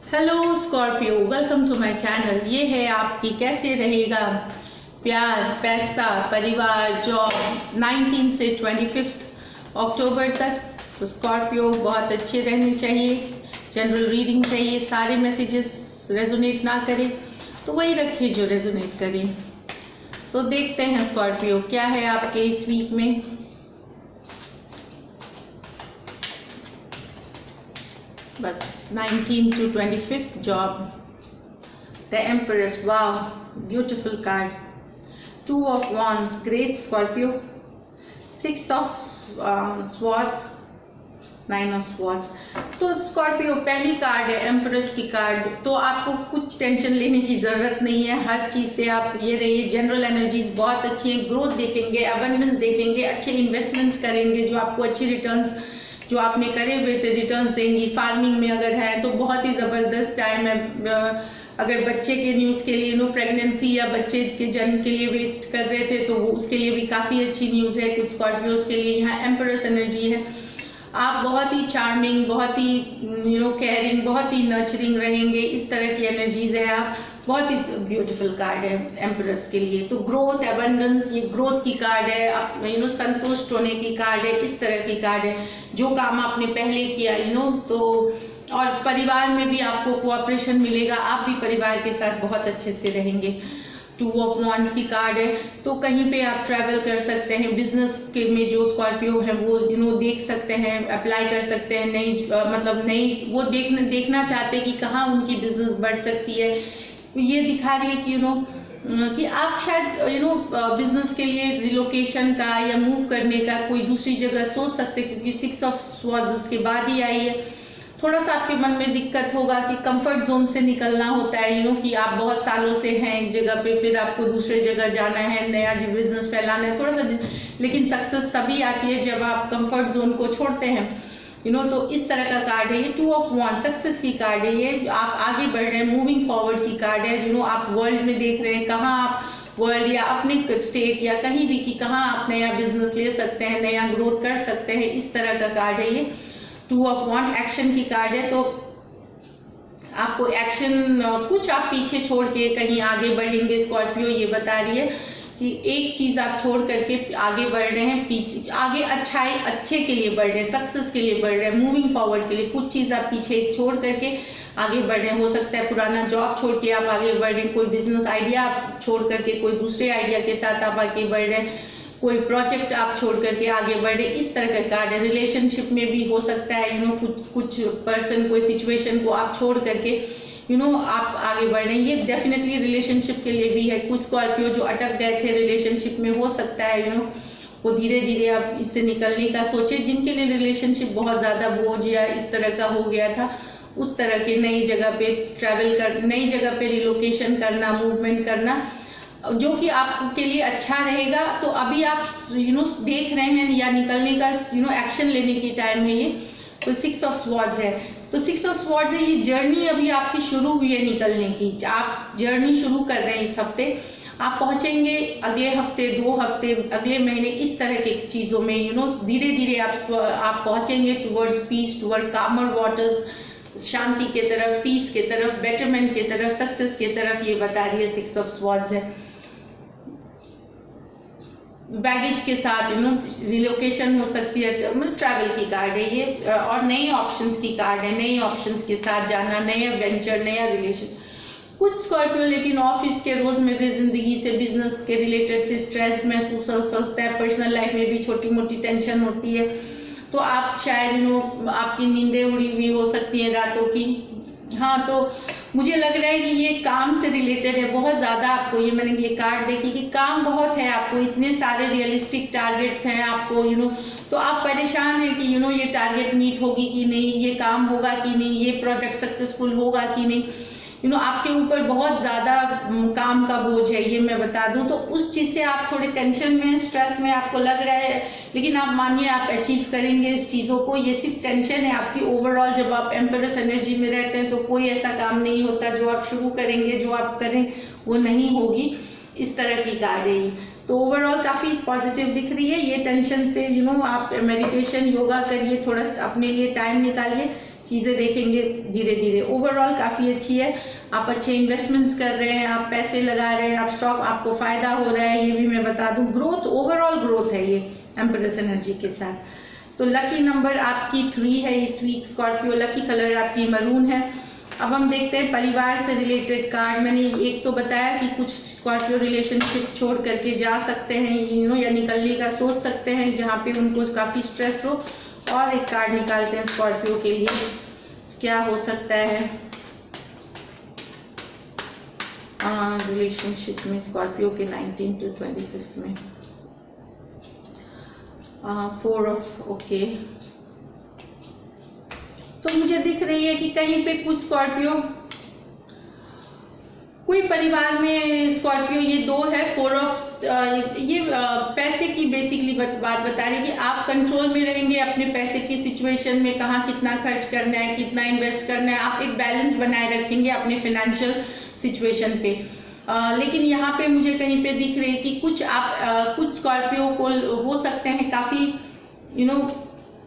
Hello Scorpio, welcome to my channel. ये है आपकी कैसे रहेगा प्यार, पैसा, परिवार, जॉब 19 से 25 अक्टूबर तक। तो स्कॉर्पियो बहुत अच्छे रहने चाहिए, जनरल रीडिंग चाहिए। सारे मैसेजेस रेजोनेट ना करें तो वही रखिए जो रेजोनेट करें। तो देखते हैं स्कॉर्पियो क्या है आपके इस वीक में। बस 19 to 25 job, the Empress, wow beautiful card, 2 of wands, great Scorpio, 6 of swords, 9 of swords। तो स्कॉर्पियो पहली कार्ड है एम्परेस की कार्ड। तो आपको कुछ टेंशन लेने की जरूरत नहीं है, हर चीज से आप ये रहिए। जनरल एनर्जीज बहुत अच्छी हैं, ग्रोथ देखेंगे, अबंडेंस देखेंगे, अच्छे इन्वेस्टमेंट्स करेंगे जो आपको अच्छे रिटर्न्स जो आपने करे हुए थे रिटर्न्स देंगी। फार्मिंग में अगर है तो बहुत ही ज़बरदस्त टाइम है। अगर बच्चे के न्यूज़ के लिए प्रेगनेंसी या बच्चे के जन्म के लिए वेट कर रहे थे तो वो उसके लिए भी काफ़ी अच्छी न्यूज़ है कुछ स्कॉर्पियोज के लिए। यहाँ एम्परेस एनर्जी है, आप बहुत ही चार्मिंग, बहुत ही केयरिंग, बहुत ही नर्चरिंग रहेंगे, इस तरह की एनर्जीज है। आप बहुत ही ब्यूटीफुल कार्ड है एम्परेस के लिए। तो ग्रोथ, एबंडेंस, ये ग्रोथ की कार्ड है। आप संतुष्ट होने की कार्ड है, इस तरह की कार्ड है। जो काम आपने पहले किया तो और परिवार में भी आपको कोऑपरेशन मिलेगा, आप भी परिवार के साथ बहुत अच्छे से रहेंगे। 2 of wands की कार्ड है। तो कहीं पे आप ट्रैवल कर सकते हैं, बिजनेस के में जो स्कॉर्पियो है वो देख सकते हैं, अप्लाई कर सकते हैं। नई वो देखना चाहते हैं कि कहाँ उनकी बिजनेस बढ़ सकती है। ये दिखा रही है कि कि आप शायद बिजनेस के लिए रिलोकेशन का या मूव करने का कोई दूसरी जगह सोच सकते हैं, क्योंकि 6 of swords उसके बाद ही आई है। थोड़ा सा आपके मन में दिक्कत होगा कि कंफर्ट जोन से निकलना होता है, कि आप बहुत सालों से हैं एक जगह पे, फिर आपको दूसरे जगह जाना है, नया बिजनेस फैलाना है थोड़ा सा। लेकिन सक्सेस तभी आती है जब आप कंफर्ट जोन को छोड़ते हैं। तो इस तरह का कार्ड है ये। 2 of wands सक्सेस की कार्ड है ये। आप आगे बढ़ रहे हैं, मूविंग फॉरवर्ड की कार्ड है। आप वर्ल्ड में देख रहे हैं, कहाँ आप वर्ल्ड या अपने स्टेट या कहीं भी कि कहाँ आप नया बिजनेस ले सकते हैं, नया ग्रोथ कर सकते हैं, इस तरह का कार्ड है ये। 2 of wands एक्शन की कार्ड है। तो आपको एक्शन, कुछ आप पीछे छोड़ के कहीं आगे बढ़ेंगे स्कॉर्पियो, ये बता रही है कि एक चीज आप छोड़ करके आगे बढ़ रहे हैं, पीछे आगे अच्छे के लिए बढ़ रहे हैं, सक्सेस के लिए बढ़ रहे हैं, मूविंग फॉरवर्ड के लिए। कुछ चीज आप पीछे छोड़ करके आगे बढ़ रहे हैं। हो सकता है पुराना जॉब छोड़ के आप आगे बढ़ रहे हैं, कोई बिजनेस आइडिया आप छोड़ करके कोई दूसरे आइडिया के साथ आप आगे बढ़ रहे हैं, कोई प्रोजेक्ट आप छोड़ करके आगे बढ़े, इस तरह का कार्ड है। रिलेशनशिप में भी हो सकता है कुछ पर्सन, कोई सिचुएशन को आप छोड़ करके आप आगे बढ़ रहे हैं। ये डेफिनेटली रिलेशनशिप के लिए भी है। कुछ स्कॉर्पियो जो अटक गए थे रिलेशनशिप में, हो सकता है वो धीरे धीरे आप इससे निकलने का सोचे। जिनके लिए रिलेशनशिप बहुत ज़्यादा बोझ या इस तरह का हो गया था, उस तरह के नई जगह पे ट्रैवल कर, नई जगह पे रिलोकेशन करना, मूवमेंट करना, जो कि आपके लिए अच्छा रहेगा। तो अभी आप देख रहे हैं या निकलने का एक्शन लेने की टाइम है ये। तो 6 of swords है। तो 6 of swords है, ये जर्नी अभी आपकी शुरू हुई है निकलने की। आप जर्नी शुरू कर रहे हैं इस हफ्ते, आप पहुंचेंगे अगले हफ्ते, 2 हफ्ते, अगले महीने, इस तरह के चीज़ों में धीरे धीरे आप पहुंचेंगे टुवर्ड्स पीस, टुवर्ड कामर वाटर्स, शांति के तरफ, पीस के तरफ, बेटरमेंट के तरफ, सक्सेस के तरफ, ये बता रही है 6 of swords है। बैगेज के साथ रिलोकेशन हो सकती है, ट्रैवल की कार्ड है ये। और नए ऑप्शंस की कार्ड है, नए ऑप्शंस के साथ जाना, नया वेंचर, नया रिलेशन। कुछ स्कॉर्पियो लेकिन ऑफिस के रोजमर्रा जिंदगी से, बिजनेस के रिलेटेड से स्ट्रेस महसूस हो सकता है। पर्सनल लाइफ में भी छोटी मोटी टेंशन होती है। तो आप शायद आपकी नींदें उड़ी हुई हो सकती हैं रातों की। हाँ, तो मुझे लग रहा है कि ये काम से रिलेटेड है बहुत ज़्यादा। आपको ये मैंने ये कार्ड देखी कि काम बहुत है, आपको इतने सारे रियलिस्टिक टारगेट्स हैं आपको तो आप परेशान हैं कि ये टारगेट मीट होगी कि नहीं, ये काम होगा कि नहीं, ये प्रोजेक्ट सक्सेसफुल होगा कि नहीं। आपके ऊपर बहुत ज़्यादा काम का बोझ है, ये मैं बता दूं। तो उस चीज़ से आप थोड़े टेंशन में, स्ट्रेस में आपको लग रहा है, लेकिन आप मानिए आप अचीव करेंगे इस चीज़ों को। ये सिर्फ टेंशन है आपकी। ओवरऑल जब आप एम्परेस एनर्जी में रहते हैं तो कोई ऐसा काम नहीं होता जो आप शुरू करेंगे, जो आप करें वो नहीं होगी, इस तरह की कार्ड है ये। तो ओवरऑल काफ़ी पॉजिटिव दिख रही है। ये टेंशन से आप मेडिटेशन, योगा करिए, थोड़ा अपने लिए टाइम निकालिए, चीज़ें देखेंगे धीरे धीरे। ओवरऑल काफ़ी अच्छी है, आप अच्छे इन्वेस्टमेंट्स कर रहे हैं, आप पैसे लगा रहे हैं, आप स्टॉक, आपको फ़ायदा हो रहा है, ये भी मैं बता दूं। ग्रोथ, ओवरऑल ग्रोथ है ये एम्प्रेस एनर्जी के साथ। तो लकी नंबर आपकी 3 है इस वीक स्कॉर्पियो, लकी कलर आपकी मरून है। अब हम देखते हैं परिवार से रिलेटेड कार्ड। मैंने एक तो बताया कि कुछ स्कॉर्पियो रिलेशनशिप छोड़ करके जा सकते हैं, या निकलने का सोच सकते हैं जहाँ पे उनको काफ़ी स्ट्रेस हो। और एक कार्ड निकालते हैं स्कॉर्पियो के लिए, क्या हो सकता है रिलेशनशिप में स्कॉर्पियो के 19 to 25 में। 4 ऑफ ओके। तो मुझे दिख रही है कि कहीं पे कुछ स्कॉर्पियो, कोई परिवार में स्कॉर्पियो, ये 2 है 4 ऑफ, ये पैसे की बेसिकली बात बता रही है कि आप कंट्रोल में रहेंगे अपने पैसे की सिचुएशन में, कहाँ कितना खर्च करना है, कितना इन्वेस्ट करना है, आप एक बैलेंस बनाए रखेंगे अपने फाइनेंशियल सिचुएशन पे। लेकिन यहाँ पे मुझे कहीं पे दिख रही है कि कुछ कुछ स्कॉर्पियो को हो सकते हैं काफ़ी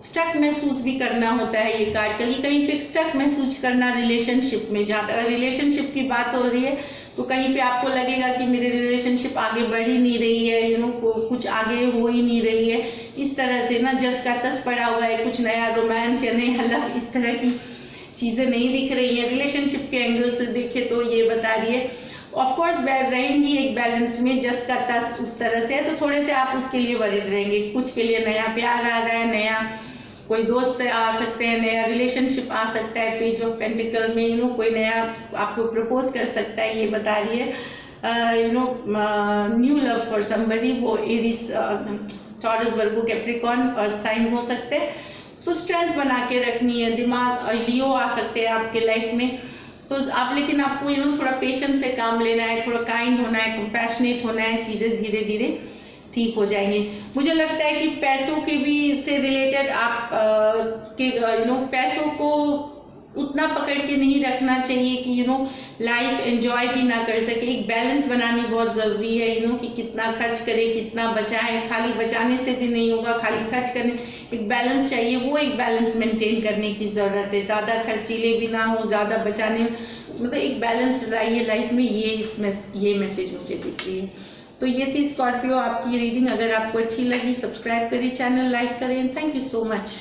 स्टक महसूस भी करना होता है ये कार्ड का, कि कहीं पे स्टक महसूस करना रिलेशनशिप में। जहाँ तक रिलेशनशिप की बात हो रही है तो कहीं पे आपको लगेगा कि मेरी रिलेशनशिप आगे बढ़ ही नहीं रही है, कुछ आगे हो ही नहीं रही है, इस तरह से ना जस का तस पड़ा हुआ है, कुछ नया रोमांस या नया लव, इस तरह की चीज़ें नहीं दिख रही है। रिलेशनशिप के एंगल से देखे तो ये बता रही है ऑफकोर्स रहेंगी एक बैलेंस में, जस का तस उस तरह से है, तो थोड़े से आप उसके लिए वरीड रहेंगे। कुछ के लिए नया प्यार आ रहा है, नया कोई दोस्त आ सकते हैं, नया रिलेशनशिप आ सकता है, पेज ऑफ पेंटिकल में कोई नया आपको प्रपोज कर सकता है, ये बता रही है। न्यू लव फॉर समबडी, वो एरीज, टॉरस, वर्गो, कैप्रिकॉर्न और साइंस हो सकते हैं। तो स्ट्रेंथ बना के रखनी है, दिमाग, लियो आ सकते हैं आपके लाइफ में। तो आप, लेकिन आपको थोड़ा पेशेंस से काम लेना है, थोड़ा काइंड होना है, कंपैशनेट होना है, चीज़ें धीरे धीरे ठीक हो जाएंगे। मुझे लगता है कि पैसों के भी से रिलेटेड आप पैसों को उतना पकड़ के नहीं रखना चाहिए कि लाइफ एंजॉय भी ना कर सके। एक बैलेंस बनानी बहुत ज़रूरी है, कि कितना खर्च करें, कितना बचाएं। खाली बचाने से भी नहीं होगा, खाली खर्च करने, एक बैलेंस चाहिए, वो एक बैलेंस मेंटेन करने की ज़रूरत है। ज़्यादा खर्चीले भी ना हो, ज़्यादा बचाने, मतलब एक बैलेंस रहिए लाइफ में, ये मैसेज मुझे दिख रही है। तो ये थी स्कॉर्पियो आपकी रीडिंग। अगर आपको अच्छी लगी सब्सक्राइब करिए, चैनल लाइक करें। Thank you so much.